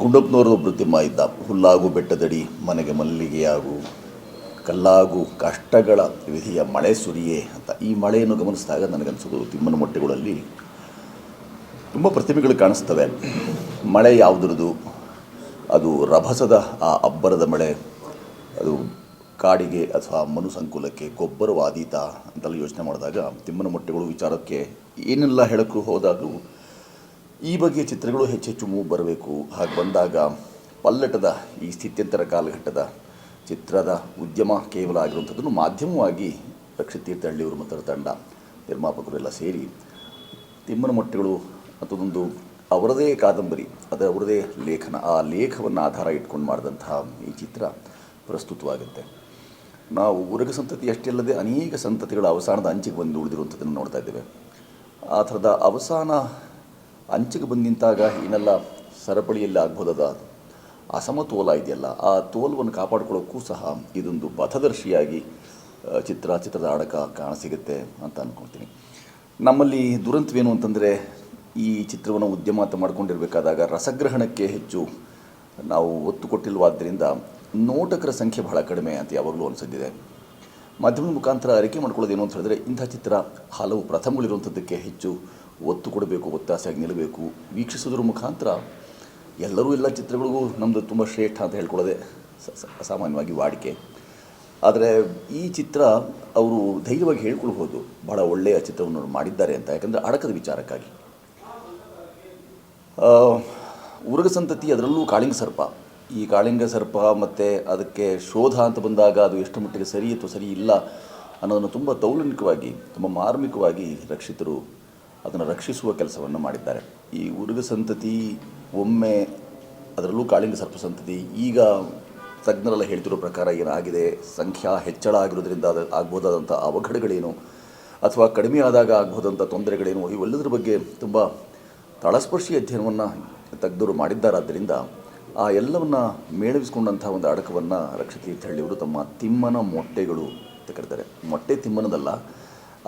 ಗುಂಡಪ್ಪನವ್ರದ್ದು ಒಬ್ಬರು ತಿಮ್ಮ ಇದ್ದ. ಹುಲ್ಲಾಗು ಬೆಟ್ಟದಡಿ ಮನೆಗೆ ಮಲ್ಲಿಗೆಯಾಗು, ಕಲ್ಲಾಗು ಕಷ್ಟಗಳ ವಿಧಿಯ ಮಳೆ ಸುರಿಯೇ ಅಂತ. ಈ ಮಳೆಯನ್ನು ಗಮನಿಸಿದಾಗ ನನಗನ್ಸೋದು ತಿಮ್ಮನ ಮೊಟ್ಟೆಗಳಲ್ಲಿ ತುಂಬ ಪ್ರತಿಮೆಗಳು ಕಾಣಿಸ್ತವೆ. ಮಳೆ ಯಾವುದ್ರದ್ದು? ಅದು ರಭಸದ ಆ ಅಬ್ಬರದ ಮಳೆ, ಅದು ಕಾಡಿಗೆ ಅಥವಾ ಮನು ಸಂಕುಲಕ್ಕೆ ಗೊಬ್ಬರವಾದೀತ ಅಂತೆಲ್ಲ ಯೋಚನೆ ಮಾಡಿದಾಗ ತಿಮ್ಮನ ಮೊಟ್ಟೆಗಳು ವಿಚಾರಕ್ಕೆ ಏನೆಲ್ಲ ಹೇಳೋಕ್ಕೂ ಹೋದಾಗಲೂ ಈ ಬಗೆಯ ಚಿತ್ರಗಳು ಹೆಚ್ಚೆಚ್ಚು ಮೂಗು ಬರಬೇಕು. ಹಾಗೆ ಬಂದಾಗ ಪಲ್ಲಟದ ಈ ಸ್ಥಿತ್ಯಂತರ ಕಾಲಘಟ್ಟದ ಚಿತ್ರದ ಉದ್ಯಮ ಕೇವಲ ಆಗಿರುವಂಥದ್ದನ್ನು ಮಾಧ್ಯಮವಾಗಿ ರಕ್ಷಿತ್ ತೀರ್ಥಹಳ್ಳಿಯವರು ಮತ್ತು ತಂಡ ನಿರ್ಮಾಪಕರೆಲ್ಲ ಸೇರಿ ತಿಮ್ಮನ ಮೊಟ್ಟೆಗಳು ಅಂತದೊಂದು ಅವರದೇ ಕಾದಂಬರಿ, ಅದರ ಅವರದೇ ಲೇಖನ, ಆ ಲೇಖವನ್ನು ಆಧಾರ ಇಟ್ಕೊಂಡು ಮಾಡಿದಂತಹ ಈ ಚಿತ್ರ ಪ್ರಸ್ತುತವಾಗುತ್ತೆ. ನಾವು ಉರಗ ಸಂತತಿ ಅಷ್ಟೇ ಅಲ್ಲದೆ ಅನೇಕ ಸಂತತಿಗಳ ಅವಸಾನದ ಅಂಚಿಗೆ ಬಂದು ಉಳಿದಿರುವಂಥದ್ದನ್ನು ನೋಡ್ತಾ ಇದ್ದೇವೆ. ಆ ಥರದ ಅವಸಾನ ಅಂಚಿಗೆ ಬಂದು ನಿಂತಾಗ ಏನೆಲ್ಲ ಸರಪಳಿಯಲ್ಲಿ ಆಗ್ಬೋದಾದ ಅಸಮತೋಲ ಇದೆಯಲ್ಲ, ಆ ತೋಲವನ್ನು ಕಾಪಾಡ್ಕೊಳ್ಳೋಕ್ಕೂ ಸಹ ಇದೊಂದು ಪಥದರ್ಶಿಯಾಗಿ ಚಿತ್ರದ ಆಡಕ ಕಾಣಸಿಗುತ್ತೆ ಅಂತ ಅಂದ್ಕೊಳ್ತೀನಿ. ನಮ್ಮಲ್ಲಿ ದುರಂತವೇನು ಅಂತಂದರೆ, ಈ ಚಿತ್ರವನ್ನು ಉದ್ಯಮ ಅಂತ ಮಾಡ್ಕೊಂಡಿರಬೇಕಾದಾಗ ರಸಗ್ರಹಣಕ್ಕೆ ಹೆಚ್ಚು ನಾವು ಒತ್ತು ಕೊಟ್ಟಿಲ್ವಾದ್ದರಿಂದ ನೋಟಕರ ಸಂಖ್ಯೆ ಬಹಳ ಕಡಿಮೆ ಅಂತ ಯಾವಾಗಲೂ ಅನಿಸಿದ್ದಿದೆ. ಮಾಧ್ಯಮದ ಮುಖಾಂತರ ಅರಿಕೆ ಮಾಡ್ಕೊಳ್ಳೋದೇನು ಅಂತ ಹೇಳಿದ್ರೆ, ಇಂಥ ಚಿತ್ರ ಹಲವು ಪ್ರಥಮಗಳಿರುವಂಥದ್ದಕ್ಕೆ ಹೆಚ್ಚು ಒತ್ತು ಕೊಡಬೇಕು, ಒತ್ತಾಸೆಯಾಗಿ ನಿಲ್ಲಬೇಕು. ವೀಕ್ಷಿಸೋದ್ರ ಮುಖಾಂತರ ಎಲ್ಲರೂ ಎಲ್ಲ ಚಿತ್ರಗಳಿಗೂ ನಮ್ಮದು ತುಂಬ ಶ್ರೇಷ್ಠ ಅಂತ ಹೇಳ್ಕೊಳ್ಳೋದೇ ಸಾಮಾನ್ಯವಾಗಿ ವಾಡಿಕೆ. ಆದರೆ ಈ ಚಿತ್ರ ಅವರು ಧೈರ್ಯವಾಗಿ ಹೇಳ್ಕೊಳ್ಬೋದು ಬಹಳ ಒಳ್ಳೆಯ ಚಿತ್ರವನ್ನು ಮಾಡಿದ್ದಾರೆ ಅಂತ. ಯಾಕಂದರೆ ಅಡಕದ ವಿಚಾರಕ್ಕಾಗಿ ಉರಗ ಸಂತತಿ, ಅದರಲ್ಲೂ ಕಾಳಿಂಗ ಸರ್ಪ, ಈ ಕಾಳಿಂಗ ಸರ್ಪ ಮತ್ತು ಅದಕ್ಕೆ ಶೋಧ ಅಂತ ಬಂದಾಗ ಅದು ಎಷ್ಟು ಮಟ್ಟಿಗೆ ಸರಿ ಅಥವಾ ಸರಿ ಇಲ್ಲ ಅನ್ನೋದನ್ನು ತುಂಬ ತೌಲನಿಕವಾಗಿ, ತುಂಬ ಮಾರ್ಮಿಕವಾಗಿ ರಕ್ಷಿತರು ಅದನ್ನು ರಕ್ಷಿಸುವ ಕೆಲಸವನ್ನು ಮಾಡಿದ್ದಾರೆ. ಈ ಉರಗ ಸಂತತಿ ಒಮ್ಮೆ, ಅದರಲ್ಲೂ ಕಾಳಿಂಗ ಸರ್ಪ ಸಂತತಿ, ಈಗ ತಜ್ಞರೆಲ್ಲ ಹೇಳ್ತಿರೋ ಪ್ರಕಾರ ಏನಾಗಿದೆ, ಸಂಖ್ಯಾ ಹೆಚ್ಚಳ ಆಗಿರೋದ್ರಿಂದ ಅದು ಆಗ್ಬೋದಾದಂಥ ಅವಘಡಗಳೇನು ಅಥವಾ ಕಡಿಮೆ ಆದಾಗ ಆಗ್ಬೋದಂಥ ತೊಂದರೆಗಳೇನು, ಇವೆಲ್ಲದರ ಬಗ್ಗೆ ತುಂಬ ತಳಸ್ಪರ್ಶಿ ಅಧ್ಯಯನವನ್ನು ತಜ್ಞರು ಮಾಡಿದ್ದಾರಾದ್ದರಿಂದ ಆ ಎಲ್ಲವನ್ನು ಮೇಳವಿಸ್ಕೊಂಡಂಥ ಒಂದು ಅಡಕವನ್ನು ರಕ್ಷಿತ್ ತೀರ್ಥಹಳ್ಳಿಯವರು ತಮ್ಮ ತಿಮ್ಮನ ಮೊಟ್ಟೆಗಳು ಅಂತ ಕರೀತಾರೆ. ಮೊಟ್ಟೆ ತಿಮ್ಮನದಲ್ಲ,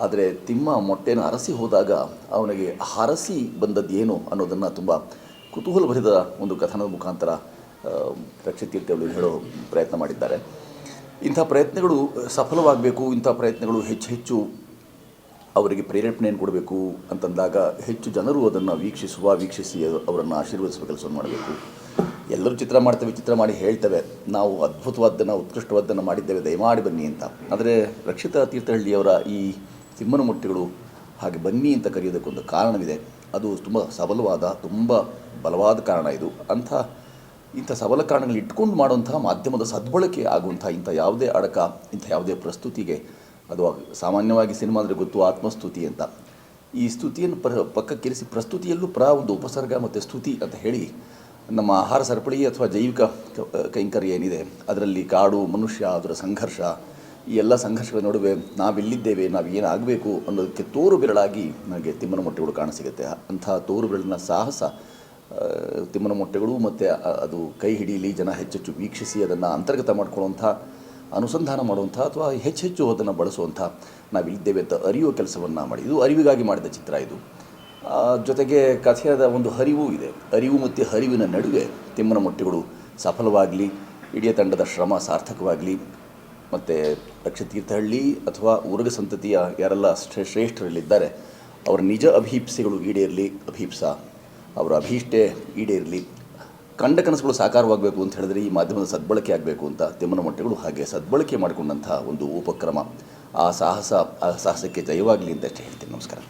ಆದರೆ ತಿಮ್ಮ ಮೊಟ್ಟೆನ ಅರಸಿ ಹೋದಾಗ ಅವನಿಗೆ ಹರಸಿ ಬಂದದ್ದೇನು ಅನ್ನೋದನ್ನು ತುಂಬ ಕುತೂಹಲ ಭರಿದ ಒಂದು ಕಥನದ ಮುಖಾಂತರ ರಕ್ಷಿತ್ ತೀರ್ಥಹಳ್ಳಿ ಹೇಳೋ ಪ್ರಯತ್ನ ಮಾಡಿದ್ದಾರೆ. ಇಂಥ ಪ್ರಯತ್ನಗಳು ಸಫಲವಾಗಬೇಕು, ಇಂಥ ಪ್ರಯತ್ನಗಳು ಹೆಚ್ಚು ಅವರಿಗೆ ಪ್ರೇರೇಪಣೆಯನ್ನು ಕೊಡಬೇಕು ಅಂತಂದಾಗ ಹೆಚ್ಚು ಜನರು ಅದನ್ನು ವೀಕ್ಷಿಸಿ ಅವರನ್ನು ಆಶೀರ್ವದಿಸುವ ಕೆಲಸವನ್ನು ಮಾಡಬೇಕು. ಎಲ್ಲರೂ ಚಿತ್ರ ಮಾಡ್ತೇವೆ, ಚಿತ್ರ ಮಾಡಿ ಹೇಳ್ತೇವೆ ನಾವು ಅದ್ಭುತವಾದ್ದನ್ನು, ಉತ್ಕೃಷ್ಟವಾದ್ದನ್ನು ಮಾಡಿದ್ದೇವೆ, ದಯಮಾಡಿ ಬನ್ನಿ ಅಂತ. ಆದರೆ ರಕ್ಷಿತ್ ತೀರ್ಥಹಳ್ಳಿಯವರ ಈ ತಿಮ್ಮನ ಮೊಟ್ಟೆಗಳು ಹಾಗೆ ಬನ್ನಿ ಅಂತ ಕರೆಯೋದಕ್ಕೊಂದು ಕಾರಣವಿದೆ. ಅದು ತುಂಬ ಸಬಲವಾದ, ತುಂಬ ಬಲವಾದ ಕಾರಣ ಇದು. ಇಂಥ ಸಬಲ ಕಾರಣಗಳು ಇಟ್ಕೊಂಡು ಮಾಡುವಂತಹ ಮಾಧ್ಯಮದ ಸದ್ಬಳಕೆ ಆಗುವಂಥ ಇಂಥ ಯಾವುದೇ ಅಡಕ, ಇಂಥ ಯಾವುದೇ ಪ್ರಸ್ತುತಿಗೆ, ಅದು ಸಾಮಾನ್ಯವಾಗಿ ಸಿನಿಮಾ ಅಂದರೆ ಗೊತ್ತು ಆತ್ಮಸ್ತುತಿ ಅಂತ, ಈ ಸ್ತುತಿಯನ್ನು ಪಕ್ಕಕ್ಕಿರಿಸಿ ಪ್ರಸ್ತುತಿಯಲ್ಲೂ ಒಂದು ಉಪಸರ್ಗ ಮತ್ತು ಸ್ತುತಿ ಅಂತ ಹೇಳಿ ನಮ್ಮ ಆಹಾರ ಸರಪಳಿ ಅಥವಾ ಜೈವಿಕ ಕೈಂಕರ್ಯ ಏನಿದೆ ಅದರಲ್ಲಿ ಕಾಡು, ಮನುಷ್ಯ, ಅದರ ಸಂಘರ್ಷ, ಈ ಎಲ್ಲ ಸಂಘರ್ಷಗಳ ನಡುವೆ ನಾವಿಲ್ಲಿದ್ದೇವೆ, ನಾವು ಏನಾಗಬೇಕು ಅನ್ನೋದಕ್ಕೆ ತೋರು ಬೆರಳಾಗಿ ನನಗೆ ತಿಮ್ಮನ ಮೊಟ್ಟೆಗಳು ಕಾಣಸಿಗುತ್ತೆ. ಅಂಥ ತೋರು ಬೆರಳಿನ ಸಾಹಸ ತಿಮ್ಮನ ಮೊಟ್ಟೆಗಳು ಮತ್ತು ಅದು ಕೈ ಹಿಡಿಯಲಿ, ಜನ ಹೆಚ್ಚೆಚ್ಚು ವೀಕ್ಷಿಸಿ ಅದನ್ನು ಅಂತರ್ಗತ ಮಾಡ್ಕೊಳ್ಳುವಂಥ, ಅನುಸಂಧಾನ ಮಾಡುವಂಥ ಅಥವಾ ಹೆಚ್ಚು ಅದನ್ನು ಬಳಸುವಂಥ, ನಾವಿಲ್ಲಿದ್ದೇವೆ ಅಂತ ಅರಿಯುವ ಕೆಲಸವನ್ನು ಮಾಡಿ, ಇದು ಅರಿವಿಗಾಗಿ ಮಾಡಿದ ಚಿತ್ರ ಇದು. ಜೊತೆಗೆ ಕಥೆಯಾದ ಒಂದು ಹರಿವು ಇದೆ. ಅರಿವು ಮತ್ತು ಹರಿವಿನ ನಡುವೆ ತಿಮ್ಮನ ಮೊಟ್ಟೆಗಳು ಸಫಲವಾಗಲಿ, ಇಡೀ ತಂಡದ ಶ್ರಮ ಸಾರ್ಥಕವಾಗಲಿ, ಮತ್ತು ರಕ್ಷಿತ್ ತೀರ್ಥಹಳ್ಳಿ ಅಥವಾ ಉರಗ ಸಂತತಿಯ ಯಾರೆಲ್ಲ ಶ್ರೇಷ್ಠರಲ್ಲಿದ್ದಾರೆ ಅವರ ನಿಜ ಅಭೀಪ್ಸೆಗಳು ಈಡೇರಲಿ, ಅವರ ಅಭೀಷ್ಟೇ ಈಡೇರಲಿ, ಕಂಡ ಕನಸುಗಳು ಸಾಕಾರವಾಗಬೇಕು ಅಂತ ಹೇಳಿದ್ರೆ ಈ ಮಾಧ್ಯಮದ ಸದ್ಬಳಕೆ ಆಗಬೇಕು ಅಂತ ತಿಮ್ಮನ ಮೊಟ್ಟೆಗಳು ಹಾಗೆ ಸದ್ಬಳಕೆ ಮಾಡಿಕೊಂಡಂಥ ಒಂದು ಉಪಕ್ರಮ. ಆ ಸಾಹಸಕ್ಕೆ ಜಯವಾಗಲಿ ಅಂತ ಹೇಳ್ತೀನಿ. ನಮಸ್ಕಾರ.